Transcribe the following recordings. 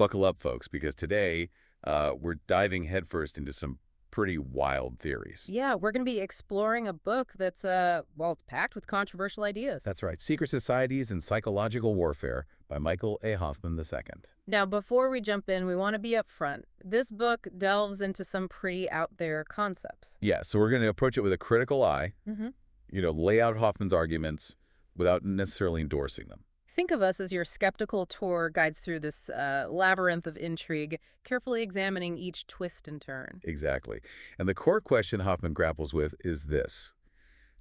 buckle up, folks, because today we're diving headfirst into some pretty wild theories. Yeah, we're going to be exploring a book that's, well, packed with controversial ideas. That's right. Secret Societies and Psychological Warfare by Michael A. Hoffman II. Now, before we jump in, we want to be upfront. This book delves into some pretty out there concepts. Yeah, so we're going to approach it with a critical eye, Mm-hmm. lay out Hoffman's arguments without necessarily endorsing them. Think of us as your skeptical tour guides through this labyrinth of intrigue, carefully examining each twist and turn. Exactly. And the core question Hoffman grapples with is this.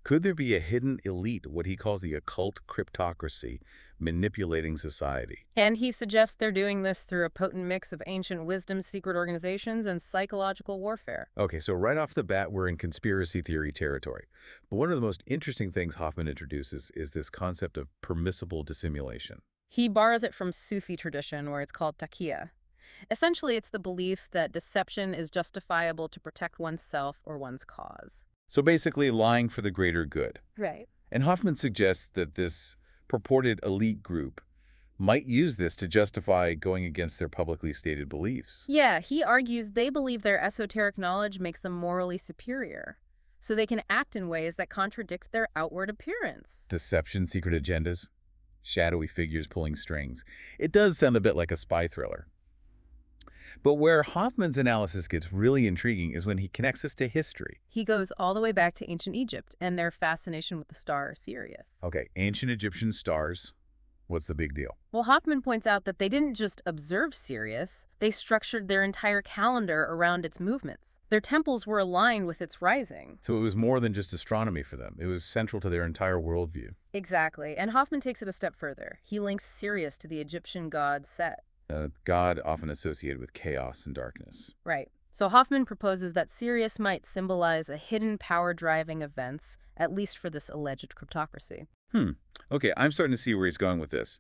Could there be a hidden elite, what he calls the occult cryptocracy, manipulating society? And he suggests they're doing this through a potent mix of ancient wisdom, secret organizations, and psychological warfare. Okay, so right off the bat, we're in conspiracy theory territory. But one of the most interesting things Hoffman introduces is this concept of permissible dissimulation. He borrows it from Sufi tradition, where it's called taqiyya. Essentially, it's the belief that deception is justifiable to protect oneself or one's cause. So basically, lying for the greater good. Right. And Hoffman suggests that this purported elite group might use this to justify going against their publicly stated beliefs. Yeah, he argues they believe their esoteric knowledge makes them morally superior, so they can act in ways that contradict their outward appearance. Deception, secret agendas, shadowy figures pulling strings. It does sound a bit like a spy thriller. But where Hoffman's analysis gets really intriguing is when he connects this to history. He goes all the way back to ancient Egypt and their fascination with the star Sirius. Okay, ancient Egyptian stars. What's the big deal? Well, Hoffman points out that they didn't just observe Sirius, they structured their entire calendar around its movements. Their temples were aligned with its rising. So it was more than just astronomy for them. It was central to their entire worldview. Exactly, and Hoffman takes it a step further. He links Sirius to the Egyptian god Set. God often associated with chaos and darkness. Right. So Hoffman proposes that Sirius might symbolize a hidden power driving events, at least for this alleged cryptocracy. Okay, I'm starting to see where he's going with this.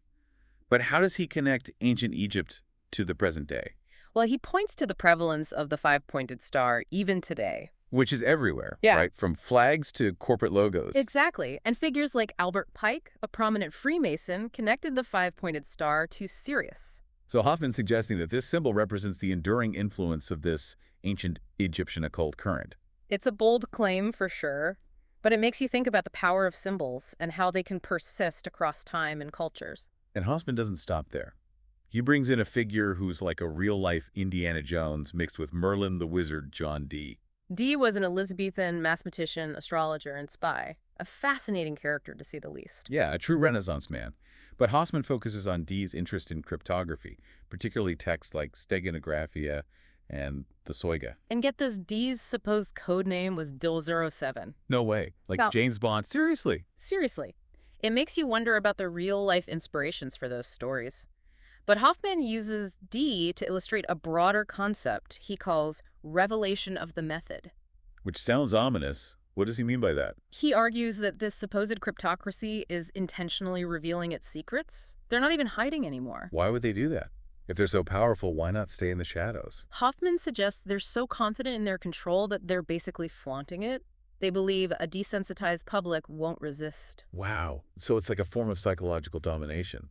But how does he connect ancient Egypt to the present day? Well, he points to the prevalence of the five-pointed star even today. Which is everywhere, Yeah. right? From flags to corporate logos. Exactly. And figures like Albert Pike, a prominent Freemason, connected the five-pointed star to Sirius. So Hoffman's suggesting that this symbol represents the enduring influence of this ancient Egyptian occult current. It's a bold claim for sure, but it makes you think about the power of symbols and how they can persist across time and cultures. And Hoffman doesn't stop there. He brings in a figure who's like a real-life Indiana Jones mixed with Merlin the Wizard John Dee. Dee was an Elizabethan mathematician, astrologer, and spy. A fascinating character, to say the least. Yeah, a true Renaissance man. But Hoffman focuses on Dee's interest in cryptography, particularly texts like Steganographia and the Soiga. And get this, Dee's supposed code name was Dil07. No way. Like Well- James Bond. Seriously. Seriously. It makes you wonder about the real-life inspirations for those stories. But Hoffman uses Dee to illustrate a broader concept he calls revelation of the method. Which sounds ominous. What does he mean by that? He argues that this supposed cryptocracy is intentionally revealing its secrets. They're not even hiding anymore. Why would they do that? If they're so powerful, why not stay in the shadows? Hoffman suggests they're so confident in their control that they're basically flaunting it. They believe a desensitized public won't resist. Wow. So it's like a form of psychological domination.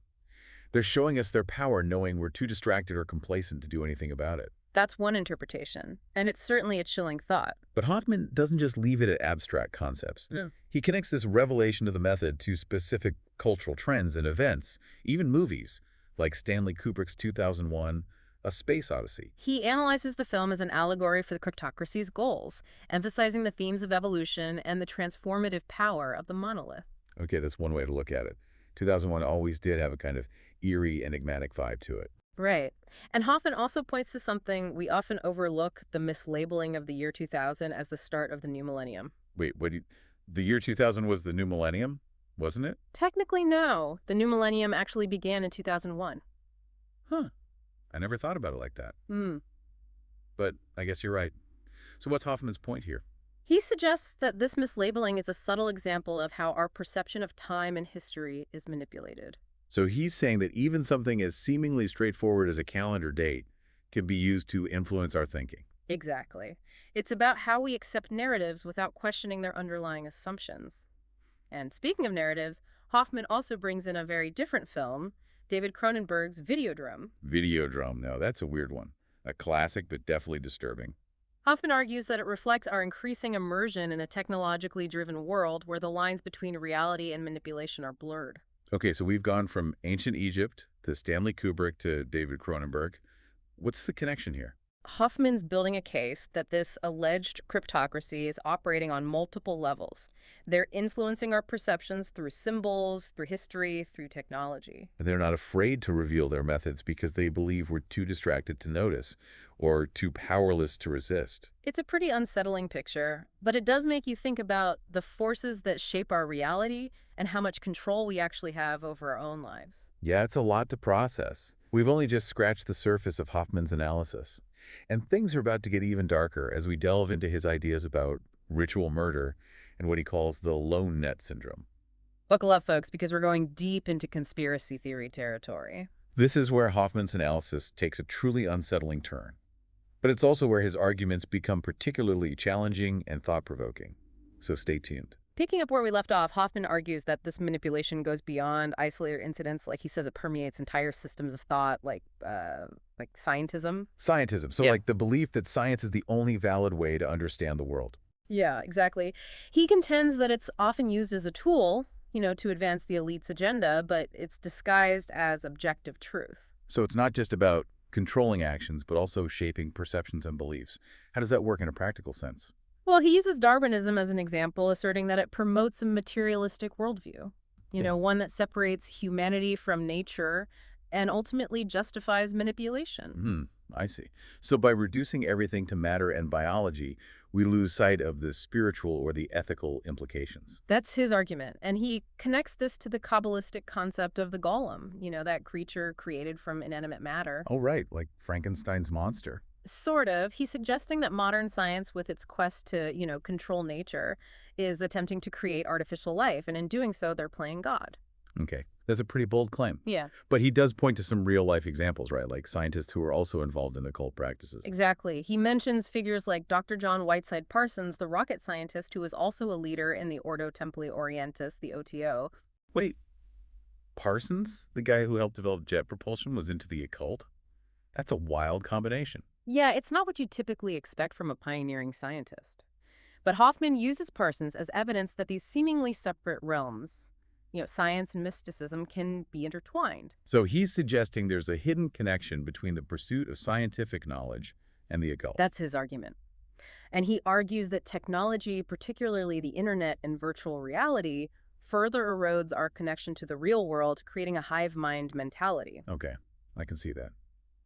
They're showing us their power knowing we're too distracted or complacent to do anything about it. That's one interpretation, and it's certainly a chilling thought. But Hoffman doesn't just leave it at abstract concepts. Yeah. He connects this revelation of the method to specific cultural trends and events, even movies, like Stanley Kubrick's 2001, A Space Odyssey. He analyzes the film as an allegory for the cryptocracy's goals, emphasizing the themes of evolution and the transformative power of the monolith. Okay, that's one way to look at it. 2001 always did have a kind of eerie, enigmatic vibe to it. Right. And Hoffman also points to something we often overlook, the mislabeling of the year 2000 as the start of the new millennium. Wait, the year 2000 was the new millennium, wasn't it? Technically, no. The new millennium actually began in 2001. Huh. I never thought about it like that. Hmm. But I guess you're right. So what's Hoffman's point here? He suggests that this mislabeling is a subtle example of how our perception of time and history is manipulated. So he's saying that even something as seemingly straightforward as a calendar date can be used to influence our thinking. Exactly. It's about how we accept narratives without questioning their underlying assumptions. And speaking of narratives, Hoffman also brings in a very different film, David Cronenberg's Videodrome. Videodrome, no, that's a weird one. A classic, but definitely disturbing. Hoffman argues that it reflects our increasing immersion in a technologically driven world where the lines between reality and manipulation are blurred. Okay, so we've gone from ancient Egypt to Stanley Kubrick to David Cronenberg. What's the connection here? Hoffman's building a case that this alleged cryptocracy is operating on multiple levels. They're influencing our perceptions through symbols, through history, through technology. And they're not afraid to reveal their methods because they believe we're too distracted to notice or too powerless to resist. It's a pretty unsettling picture, but it does make you think about the forces that shape our reality and how much control we actually have over our own lives. Yeah, it's a lot to process. We've only just scratched the surface of Hoffman's analysis. And things are about to get even darker as we delve into his ideas about ritual murder and what he calls the lone net syndrome. Buckle up, folks, because we're going deep into conspiracy theory territory. This is where Hoffman's analysis takes a truly unsettling turn. But it's also where his arguments become particularly challenging and thought-provoking. So stay tuned. Picking up where we left off, Hoffman argues that this manipulation goes beyond isolated incidents. Like he says, it permeates entire systems of thought, like scientism. Scientism, so Yeah. like the belief that science is the only valid way to understand the world. Yeah, exactly. He contends that it's often used as a tool, to advance the elite's agenda, but it's disguised as objective truth. So it's not just about controlling actions, but also shaping perceptions and beliefs. How does that work in a practical sense? Well, he uses Darwinism as an example, asserting that it promotes a materialistic worldview, one that separates humanity from nature and ultimately justifies manipulation. I see. So by reducing everything to matter and biology, we lose sight of the spiritual or the ethical implications. That's his argument, and he connects this to the Kabbalistic concept of the golem, that creature created from inanimate matter. Oh, right, like Frankenstein's monster. Sort of. He's suggesting that modern science, with its quest to, control nature, is attempting to create artificial life, and in doing so, they're playing God. Okay, that's a pretty bold claim. Yeah. But he does point to some real-life examples, right? Like scientists who are also involved in occult practices. Exactly. He mentions figures like Dr. John Whiteside Parsons, the rocket scientist who was also a leader in the Ordo Templi Orientis, the OTO. Wait, Parsons, the guy who helped develop jet propulsion, was into the occult? That's a wild combination. Yeah, it's not what you typically expect from a pioneering scientist. But Hoffman uses Parsons as evidence that these seemingly separate realms, science and mysticism, can be intertwined. So he's suggesting there's a hidden connection between the pursuit of scientific knowledge and the occult. That's his argument. And he argues that technology, particularly the internet and virtual reality, further erodes our connection to the real world, creating a hive mind mentality. Okay, I can see that.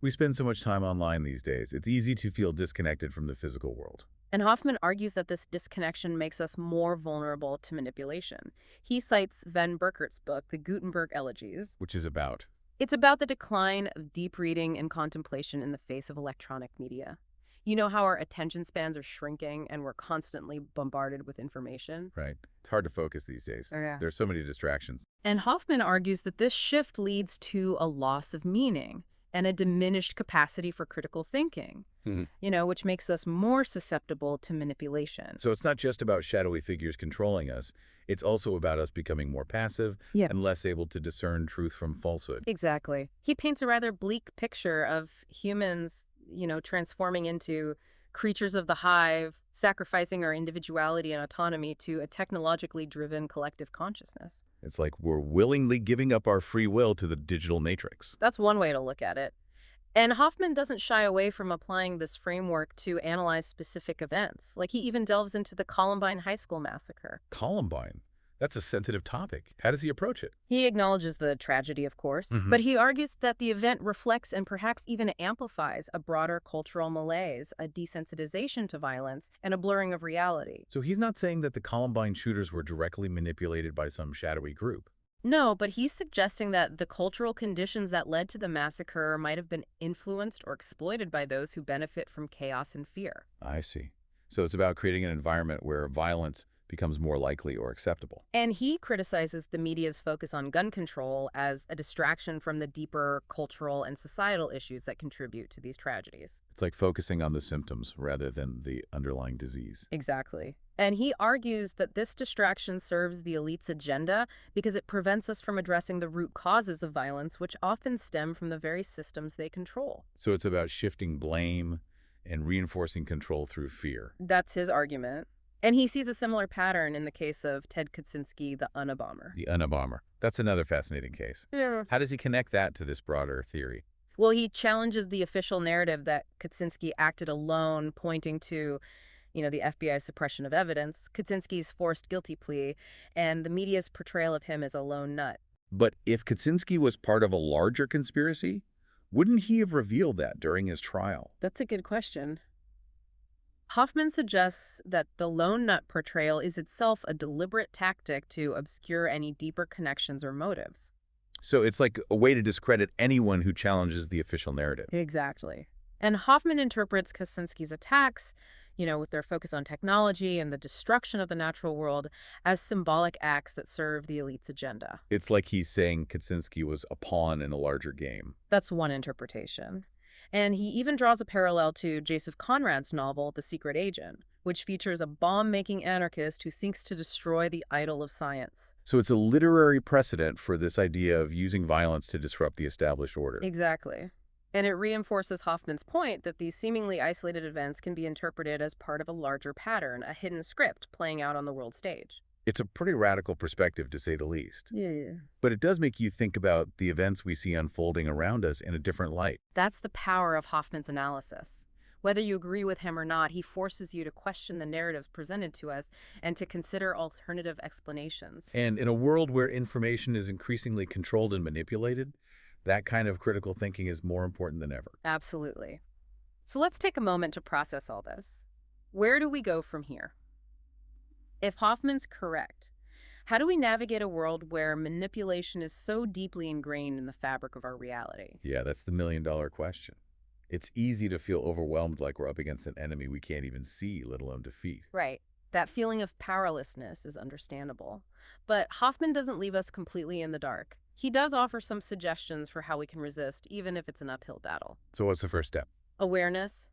We spend so much time online these days, it's easy to feel disconnected from the physical world. And Hoffman argues that this disconnection makes us more vulnerable to manipulation. He cites Van Burkert's book, The Gutenberg Elegies. Which is about? It's about the decline of deep reading and contemplation in the face of electronic media. You know how our attention spans are shrinking and we're constantly bombarded with information? Right. It's hard to focus these days. Oh, yeah. There's so many distractions. And Hoffman argues that this shift leads to a loss of meaning and a diminished capacity for critical thinking, which makes us more susceptible to manipulation. So it's not just about shadowy figures controlling us. It's also about us becoming more passive Yeah. and less able to discern truth from falsehood. Exactly. He paints a rather bleak picture of humans, transforming into creatures of the hive, sacrificing our individuality and autonomy to a technologically driven collective consciousness. It's like we're willingly giving up our free will to the digital matrix. That's one way to look at it. And Hoffman doesn't shy away from applying this framework to analyze specific events. Like he even delves into the Columbine High School massacre. Columbine? That's a sensitive topic. How does he approach it? He acknowledges the tragedy, of course, but he argues that the event reflects and perhaps even amplifies a broader cultural malaise, a desensitization to violence, and a blurring of reality. So he's not saying that the Columbine shooters were directly manipulated by some shadowy group. No, but he's suggesting that the cultural conditions that led to the massacre might have been influenced or exploited by those who benefit from chaos and fear. I see. So it's about creating an environment where violence becomes more likely or acceptable. And he criticizes the media's focus on gun control as a distraction from the deeper cultural and societal issues that contribute to these tragedies. It's like focusing on the symptoms rather than the underlying disease. Exactly. And he argues that this distraction serves the elite's agenda because it prevents us from addressing the root causes of violence, which often stem from the very systems they control. So it's about shifting blame and reinforcing control through fear. That's his argument. And he sees a similar pattern in the case of Ted Kaczynski, the Unabomber. The Unabomber. That's another fascinating case. Yeah. How does he connect that to this broader theory? Well, he challenges the official narrative that Kaczynski acted alone, pointing to, the FBI's suppression of evidence, Kaczynski's forced guilty plea, and the media's portrayal of him as a lone nut. But if Kaczynski was part of a larger conspiracy, wouldn't he have revealed that during his trial? That's a good question. Hoffman suggests that the lone nut portrayal is itself a deliberate tactic to obscure any deeper connections or motives. So it's like a way to discredit anyone who challenges the official narrative. Exactly. And Hoffman interprets Kaczynski's attacks, with their focus on technology and the destruction of the natural world, as symbolic acts that serve the elite's agenda. It's like he's saying Kaczynski was a pawn in a larger game. That's one interpretation. And he even draws a parallel to Joseph Conrad's novel, The Secret Agent, which features a bomb-making anarchist who seeks to destroy the idol of science. So it's a literary precedent for this idea of using violence to disrupt the established order. Exactly. And it reinforces Hoffman's point that these seemingly isolated events can be interpreted as part of a larger pattern, a hidden script playing out on the world stage. It's a pretty radical perspective, to say the least. Yeah. But it does make you think about the events we see unfolding around us in a different light. That's the power of Hoffman's analysis. Whether you agree with him or not, he forces you to question the narratives presented to us and to consider alternative explanations. And in a world where information is increasingly controlled and manipulated, that kind of critical thinking is more important than ever. Absolutely. So let's take a moment to process all this. Where do we go from here? If Hoffman's correct, how do we navigate a world where manipulation is so deeply ingrained in the fabric of our reality? Yeah, that's the million-dollar question. It's easy to feel overwhelmed like we're up against an enemy we can't even see, let alone defeat. Right. That feeling of powerlessness is understandable. But Hoffman doesn't leave us completely in the dark. He does offer some suggestions for how we can resist, even if it's an uphill battle. So what's the first step? Awareness.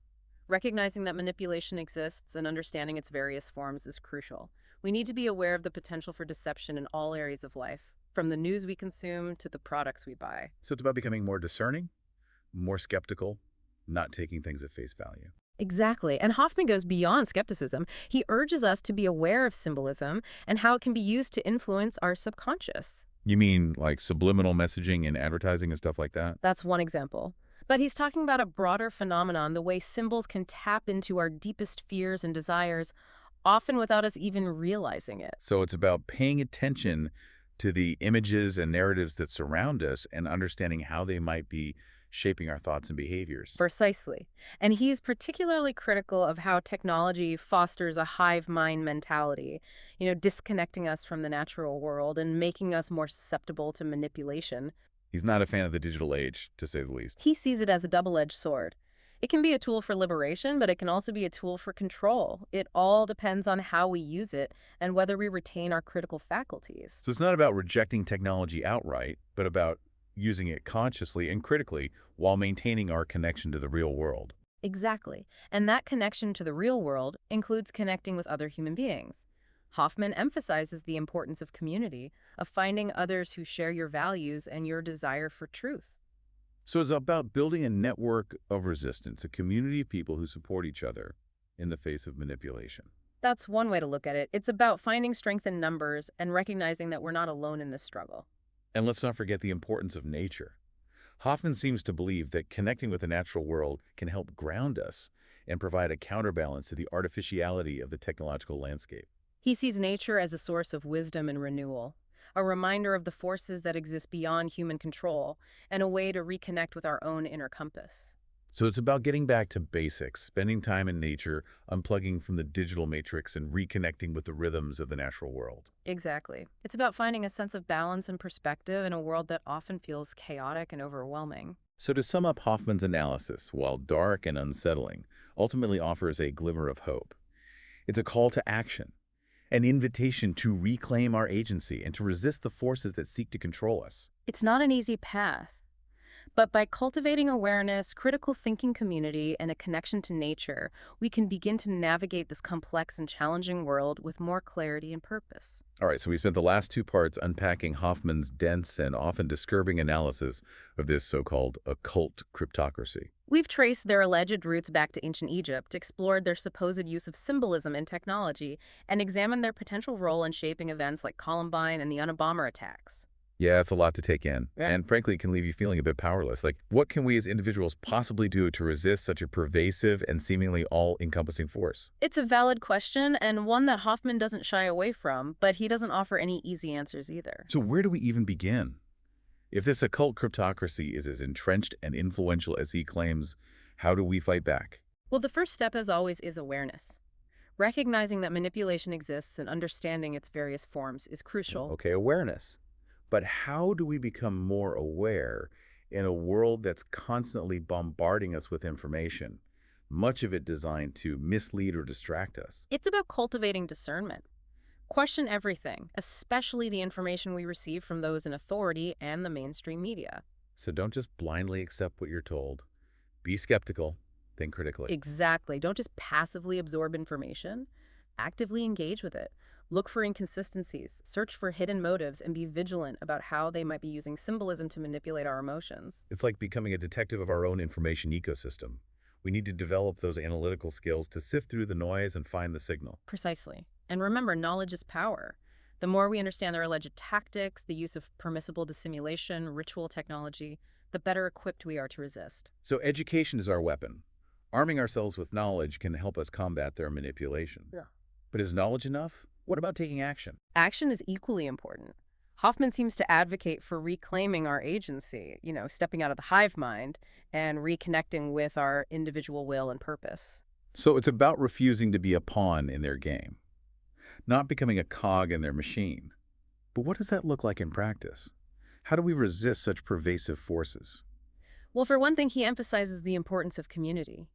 Recognizing that manipulation exists and understanding its various forms is crucial. We need to be aware of the potential for deception in all areas of life, from the news we consume to the products we buy. So it's about becoming more discerning, more skeptical, not taking things at face value. Exactly. And Hoffman goes beyond skepticism. He urges us to be aware of symbolism and how it can be used to influence our subconscious. You mean like subliminal messaging in advertising and stuff like that? That's one example. But he's talking about a broader phenomenon, the way symbols can tap into our deepest fears and desires, often without us even realizing it. So it's about paying attention to the images and narratives that surround us and understanding how they might be shaping our thoughts and behaviors. Precisely. And he's particularly critical of how technology fosters a hive mind mentality, disconnecting us from the natural world and making us more susceptible to manipulation. He's not a fan of the digital age, to say the least. He sees it as a double-edged sword. It can be a tool for liberation, but it can also be a tool for control. It all depends on how we use it and whether we retain our critical faculties. So it's not about rejecting technology outright, but about using it consciously and critically while maintaining our connection to the real world. Exactly. And that connection to the real world includes connecting with other human beings. Hoffman emphasizes the importance of community, of finding others who share your values and your desire for truth. So it's about building a network of resistance, a community of people who support each other in the face of manipulation. That's one way to look at it. It's about finding strength in numbers and recognizing that we're not alone in this struggle. And let's not forget the importance of nature. Hoffman seems to believe that connecting with the natural world can help ground us and provide a counterbalance to the artificiality of the technological landscape. He sees nature as a source of wisdom and renewal, a reminder of the forces that exist beyond human control, and a way to reconnect with our own inner compass. So it's about getting back to basics, spending time in nature, unplugging from the digital matrix, and reconnecting with the rhythms of the natural world. Exactly. It's about finding a sense of balance and perspective in a world that often feels chaotic and overwhelming. So to sum up Hoffman's analysis, while dark and unsettling, ultimately offers a glimmer of hope. It's a call to action, An invitation to reclaim our agency and to resist the forces that seek to control us. It's not an easy path, but by cultivating awareness, critical thinking community, and a connection to nature, we can begin to navigate this complex and challenging world with more clarity and purpose. All right, so we spent the last two parts unpacking Hoffman's dense and often disturbing analysis of this so-called occult cryptocracy. We've traced their alleged roots back to ancient Egypt, explored their supposed use of symbolism in technology, and examined their potential role in shaping events like Columbine and the Unabomber attacks. Yeah, it's a lot to take in. Yeah. And frankly, it can leave you feeling a bit powerless. Like, what can we as individuals possibly do to resist such a pervasive and seemingly all-encompassing force? It's a valid question, and one that Hoffman doesn't shy away from, but he doesn't offer any easy answers either. So where do we even begin? If this occult cryptocracy is as entrenched and influential as he claims, how do we fight back? Well, the first step, as always, is awareness. Recognizing that manipulation exists and understanding its various forms is crucial. Okay, awareness. But how do we become more aware in a world that's constantly bombarding us with information, much of it designed to mislead or distract us? It's about cultivating discernment. Question everything, especially the information we receive from those in authority and the mainstream media. So don't just blindly accept what you're told. Be skeptical, think critically. Exactly. Don't just passively absorb information. Actively engage with it. Look for inconsistencies, search for hidden motives, and be vigilant about how they might be using symbolism to manipulate our emotions. It's like becoming a detective of our own information ecosystem. We need to develop those analytical skills to sift through the noise and find the signal. Precisely. And remember, knowledge is power. The more we understand their alleged tactics, the use of permissible dissimulation, ritual technology, the better equipped we are to resist. So education is our weapon. Arming ourselves with knowledge can help us combat their manipulation. Yeah. But is knowledge enough? What about taking action? Action is equally important. Hoffman seems to advocate for reclaiming our agency, stepping out of the hive mind and reconnecting with our individual will and purpose. So it's about refusing to be a pawn in their game, not becoming a cog in their machine. But what does that look like in practice? How do we resist such pervasive forces? Well, for one thing, he emphasizes the importance of community.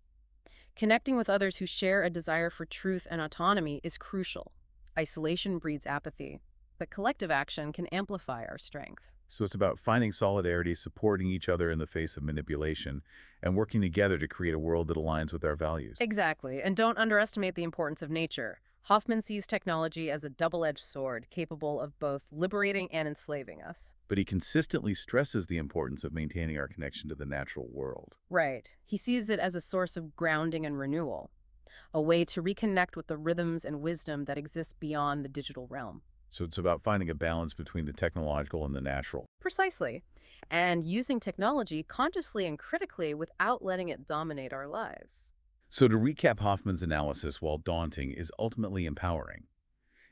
Connecting with others who share a desire for truth and autonomy is crucial. Isolation breeds apathy, but collective action can amplify our strength. So it's about finding solidarity, supporting each other in the face of manipulation, and working together to create a world that aligns with our values. Exactly, and don't underestimate the importance of nature. Hoffman sees technology as a double-edged sword, capable of both liberating and enslaving us. But he consistently stresses the importance of maintaining our connection to the natural world. Right. He sees it as a source of grounding and renewal, a way to reconnect with the rhythms and wisdom that exist beyond the digital realm. So it's about finding a balance between the technological and the natural. Precisely. And using technology consciously and critically without letting it dominate our lives. So to recap, Hoffman's analysis, while daunting, is ultimately empowering.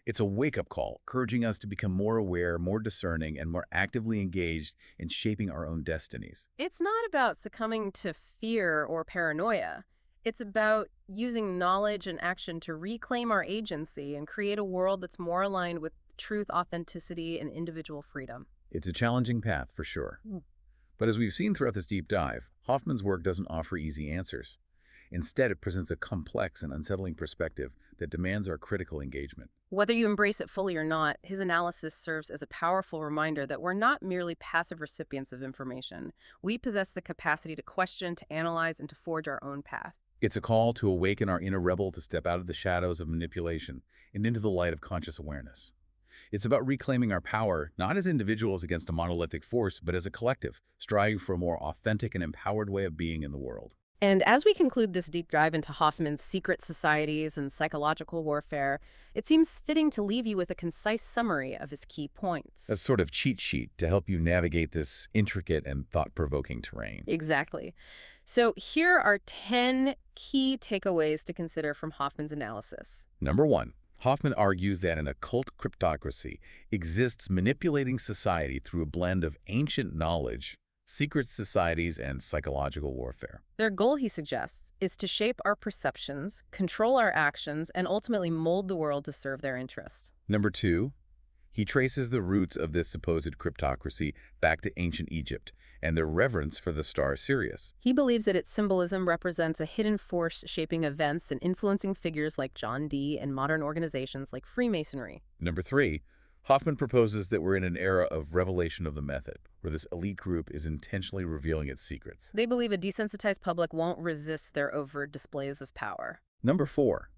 It's a wake-up call, urging us to become more aware, more discerning, and more actively engaged in shaping our own destinies. It's not about succumbing to fear or paranoia. It's about using knowledge and action to reclaim our agency and create a world that's more aligned with truth, authenticity, and individual freedom. It's a challenging path, for sure. But as we've seen throughout this deep dive, Hoffman's work doesn't offer easy answers. Instead, it presents a complex and unsettling perspective that demands our critical engagement. Whether you embrace it fully or not, his analysis serves as a powerful reminder that we're not merely passive recipients of information. We possess the capacity to question, to analyze, and to forge our own path. It's a call to awaken our inner rebel, to step out of the shadows of manipulation and into the light of conscious awareness. It's about reclaiming our power, not as individuals against a monolithic force, but as a collective, striving for a more authentic and empowered way of being in the world. And as we conclude this deep dive into Hoffman's secret societies and psychological warfare, it seems fitting to leave you with a concise summary of his key points. A sort of cheat sheet to help you navigate this intricate and thought-provoking terrain. Exactly. So here are 10 key takeaways to consider from Hoffman's analysis. Number 1. Hoffman argues that an occult cryptocracy exists manipulating society through a blend of ancient knowledge, secret societies, and psychological warfare. Their goal, he suggests, is to shape our perceptions, control our actions, and ultimately mold the world to serve their interests. Number 2. He traces the roots of this supposed cryptocracy back to ancient Egypt and their reverence for the star Sirius. He believes that its symbolism represents a hidden force shaping events and influencing figures like John Dee and modern organizations like Freemasonry. Number 3, Hoffman proposes that we're in an era of revelation of the method, where this elite group is intentionally revealing its secrets. They believe a desensitized public won't resist their overt displays of power. Number 4,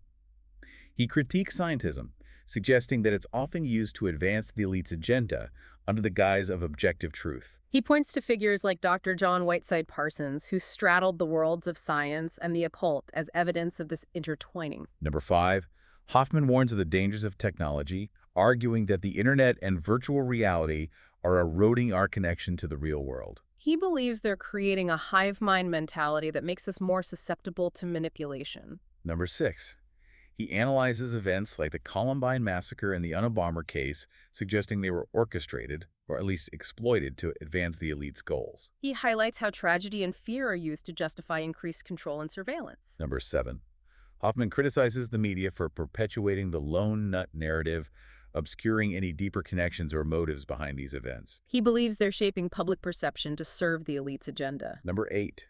he critiques scientism, suggesting that it's often used to advance the elite's agenda under the guise of objective truth. He points to figures like Dr. John Whiteside Parsons, who straddled the worlds of science and the occult as evidence of this intertwining. Number 5, Hoffman warns of the dangers of technology, arguing that the internet and virtual reality are eroding our connection to the real world. He believes they're creating a hive mind mentality that makes us more susceptible to manipulation. Number 6, he analyzes events like the Columbine massacre and the Unabomber case, suggesting they were orchestrated, or at least exploited, to advance the elite's goals. He highlights how tragedy and fear are used to justify increased control and surveillance. Number 7, Hoffman criticizes the media for perpetuating the lone nut narrative, obscuring any deeper connections or motives behind these events. He believes they're shaping public perception to serve the elite's agenda. Number 8,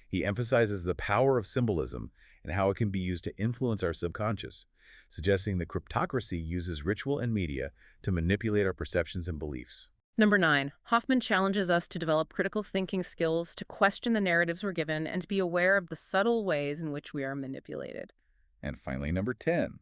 he emphasizes the power of symbolism and how it can be used to influence our subconscious, suggesting the cryptocracy uses ritual and media to manipulate our perceptions and beliefs. Number 9, Hoffman challenges us to develop critical thinking skills, to question the narratives we're given, and to be aware of the subtle ways in which we are manipulated. And finally, number 10,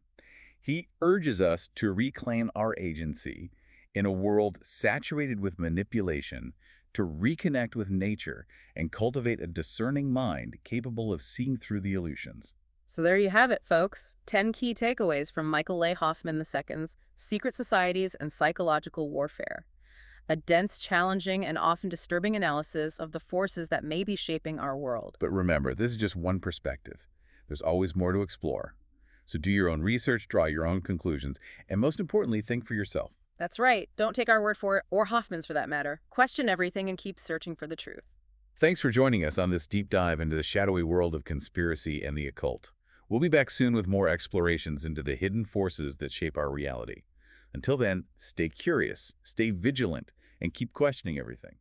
he urges us to reclaim our agency in a world saturated with manipulation, to reconnect with nature and cultivate a discerning mind capable of seeing through the illusions. So there you have it, folks. 10 key takeaways from Michael A. Hoffman II's Secret Societies and Psychological Warfare. A dense, challenging, and often disturbing analysis of the forces that may be shaping our world. But remember, this is just one perspective. There's always more to explore. So do your own research, draw your own conclusions, and most importantly, think for yourself. That's right. Don't take our word for it, or Hoffman's for that matter. Question everything and keep searching for the truth. Thanks for joining us on this deep dive into the shadowy world of conspiracy and the occult. We'll be back soon with more explorations into the hidden forces that shape our reality. Until then, stay curious, stay vigilant, and keep questioning everything.